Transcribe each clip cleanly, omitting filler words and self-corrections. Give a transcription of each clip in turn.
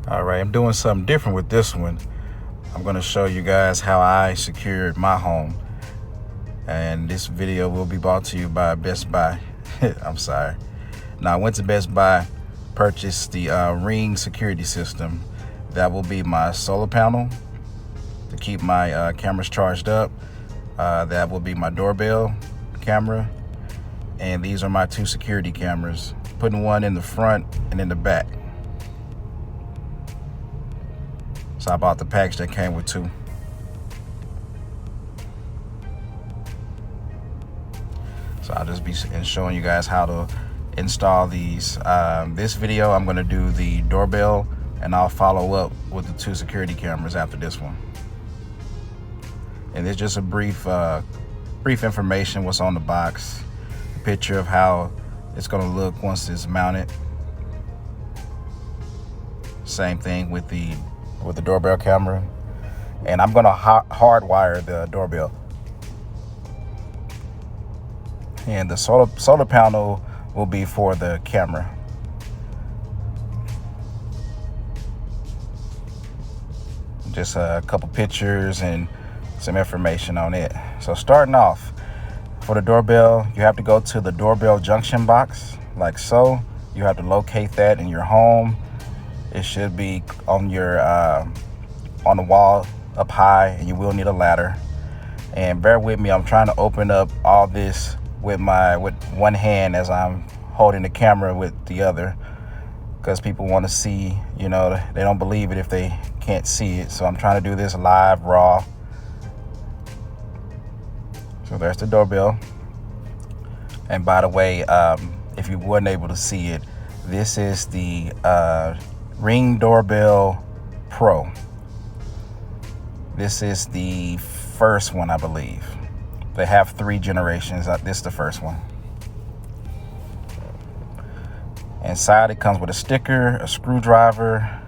All right, I'm doing something different with this one. I'm going to show you guys how I secured my home. And this video will be brought to you by Best Buy. I'm sorry. Now, I went to Best Buy, purchased the Ring security system. That will be my solar panel to keep my cameras charged up. That will be my doorbell camera. And these are my two security cameras, putting one in the front and in the back. So I bought the package that came with two. So I'll just be showing you guys how to install these. This video, I'm going to do the doorbell, and I'll follow up with the two security cameras after this one. And it's just a brief information what's on the box, a picture of how it's going to look once it's mounted. Same thing with the doorbell camera, and I'm going to hardwire the doorbell. And the solar panel will be for the camera. Just a couple pictures and some information on it. So starting off, for the doorbell, you have to go to the doorbell junction box, like so. You have to locate that in your home. It should be on your on the wall up high, and you will need a ladder. And bear with me, I'm trying to open up all this with one hand as I'm holding the camera with the other, because people want to see, they don't believe it if they can't see it. So I'm trying to do this live, raw. So there's the doorbell. And by the way, if you weren't able to see it, this is the Ring Doorbell Pro. This is the first one, I believe. They have 3 generations. This is the first one. Inside, it comes with a sticker, a screwdriver,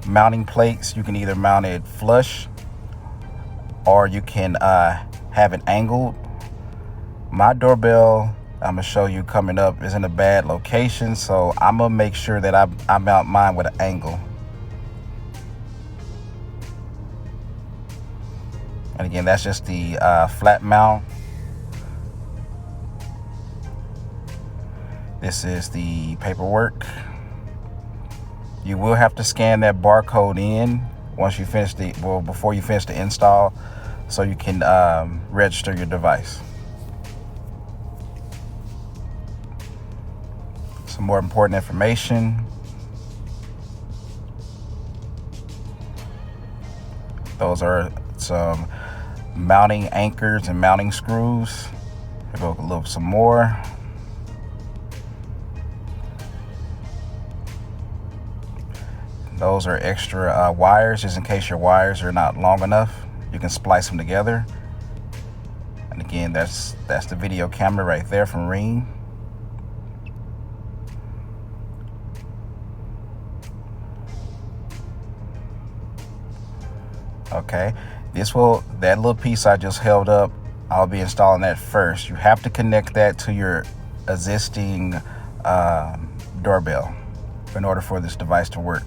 mounting plates. You can either mount it flush, or you can have it angled. My doorbell, I'm gonna show you coming up, is in a bad location, so I'm gonna make sure that I mount mine with an angle. And again, that's just the flat mount. This is the paperwork. You will have to scan that barcode in once you finish before you finish the install, so you can register your device. Some more important information. Those are some mounting anchors and mounting screws. We'll go look some more. Those are extra wires, just in case your wires are not long enough. You can splice them together. And again, that's the video camera right there from Ring. Okay, that little piece I just held up, I'll be installing that first. You have to connect that to your existing doorbell in order for this device to work.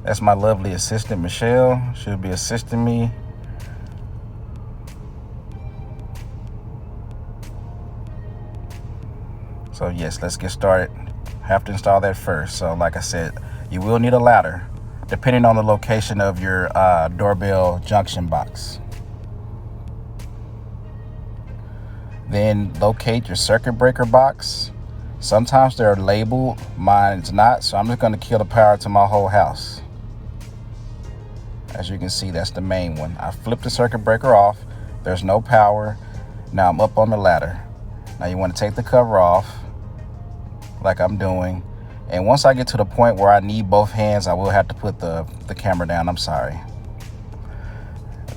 That's my lovely assistant, Michelle. She'll be assisting me. So yes, let's get started. Have to install that first. So like I said, you will need a ladder, depending on the location of your doorbell junction box. Then locate your circuit breaker box. Sometimes they're labeled, mine's not, so I'm just going to kill the power to my whole house. As you can see, that's the main one. I flipped the circuit breaker off. There's no power. Now I'm up on the ladder. Now you want to take the cover off, like I'm doing. And once I get to the point where I need both hands, I will have to put the camera down. I'm sorry.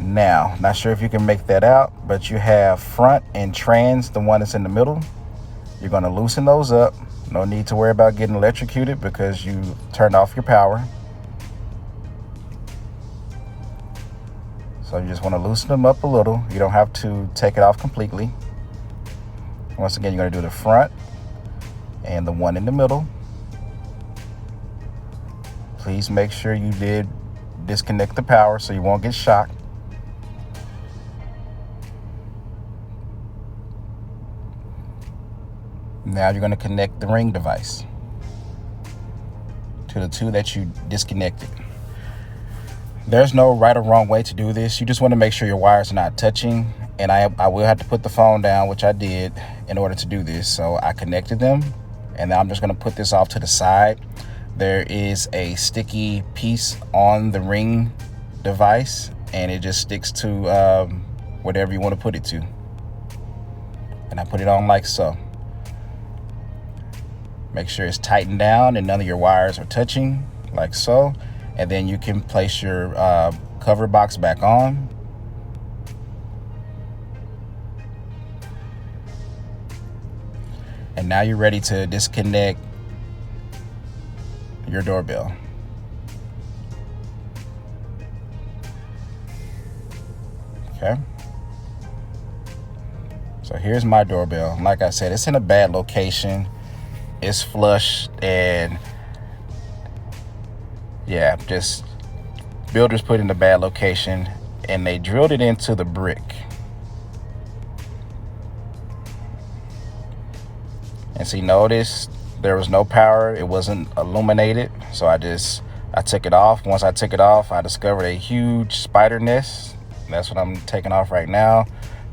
Now, not sure if you can make that out, but you have front and trans, the one that's in the middle. You're going to loosen those up. No need to worry about getting electrocuted because you turned off your power. So you just want to loosen them up a little. You don't have to take it off completely. Once again, you're going to do the front and the one in the middle. Please make sure you did disconnect the power so you won't get shocked. Now you're going to connect the Ring device to the two that you disconnected. There's no right or wrong way to do this. You just want to make sure your wires are not touching. And I will have to put the phone down, which I did, in order to do this. So I connected them, and now I'm just going to put this off to the side. There is a sticky piece on the Ring device, and it just sticks to whatever you want to put it to. And I put it on like so. Make sure it's tightened down and none of your wires are touching, like so. And then you can place your cover box back on. And now you're ready to disconnect your doorbell. Okay. So here's my doorbell. Like I said, it's in a bad location. It's flush, and yeah, just builders put it in a bad location, and they drilled it into the brick. And see, notice there was no power. It wasn't illuminated. So I took it off. Once I took it off, I discovered a huge spider nest. That's what I'm taking off right now.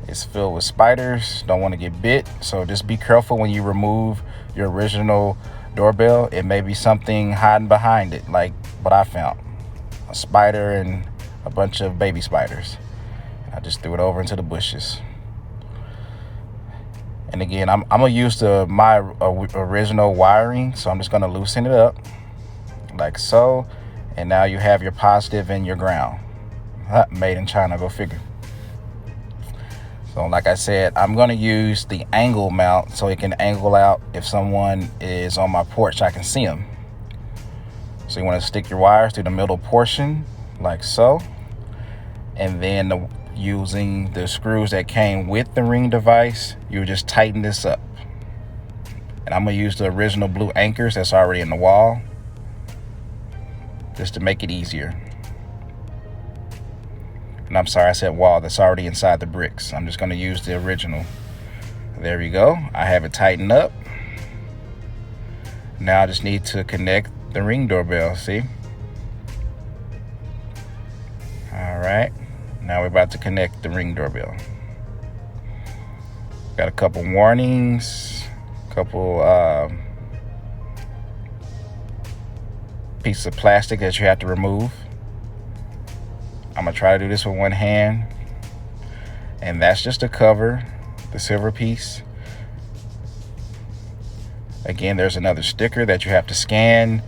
It's filled with spiders. Don't want to get bit. So just be careful when you remove your original doorbell. It may be something hiding behind it, like what I found. A spider and a bunch of baby spiders. I just threw it over into the bushes. And again, I'm gonna use my original wiring, so I'm just gonna loosen it up like so. And now you have your positive and your ground. Made in China, go figure. So like I said, I'm gonna use the angle mount so it can angle out. If someone is on my porch, I can see them. So you want to stick your wires through the middle portion like so. And then using the screws that came with the Ring device, you just tighten this up. And I'm gonna use the original blue anchors that's already in the wall, just to make it easier. And I'm sorry, I said wall, that's already inside the bricks. I'm just gonna use the original. There we go, I have it tightened up. Now I just need to connect the Ring doorbell, see? All right. Now we're about to connect the Ring doorbell. Got a couple warnings, couple pieces of plastic that you have to remove. I'm gonna try to do this with one hand. And that's just to cover the silver piece. Again, there's another sticker that you have to scan.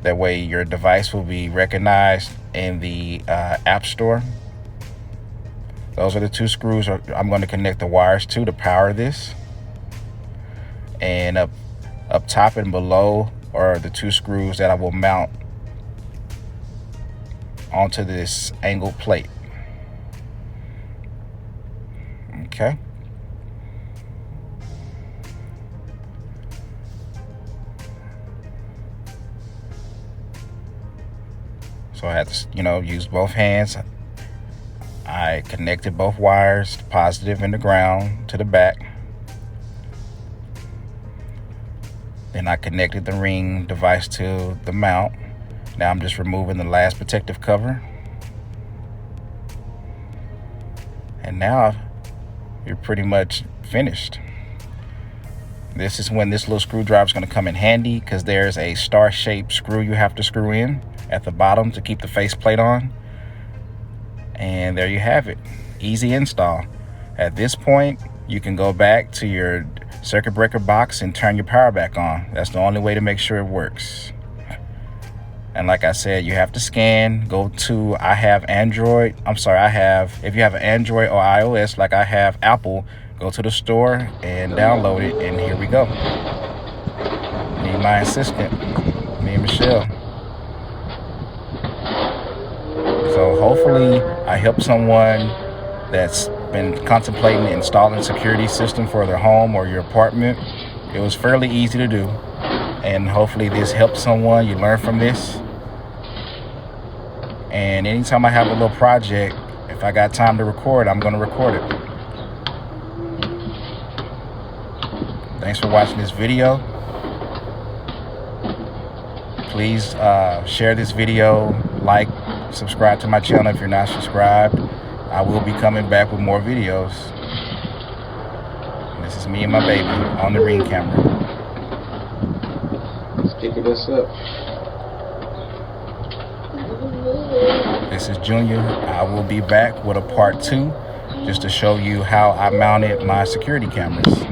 That way your device will be recognized in the App Store. Those are the two screws I'm going to connect the wires to power this. And up top and below are the two screws that I will mount onto this angled plate. Okay. So I had to, use both hands. I connected both wires, the positive and the ground, to the back. Then I connected the Ring device to the mount. Now I'm just removing the last protective cover. And now you're pretty much finished. This is when this little screwdriver is going to come in handy, because there's a star-shaped screw you have to screw in at the bottom to keep the faceplate on. And there you have it. Easy install. At this point, you can go back to your circuit breaker box and turn your power back on. That's the only way to make sure it works. And like I said, you have to scan. Go to, if you have Android or iOS, like I have Apple, go to the store and download it, and here we go. Need my assistant, me and Michelle. So hopefully I help someone that's been contemplating installing a security system for their home or your apartment. It was fairly easy to do, and hopefully this helps someone. You learn from this, And anytime I have a little project, if I got time to record, I'm going to record it. Thanks for watching this video. Please share this video, like, subscribe to my channel if you're not subscribed. I will be coming back with more videos. This is me and my baby on the Ring camera. Let's kick this up. This is Junior. I will be back with a part 2 just to show you how I mounted my security cameras.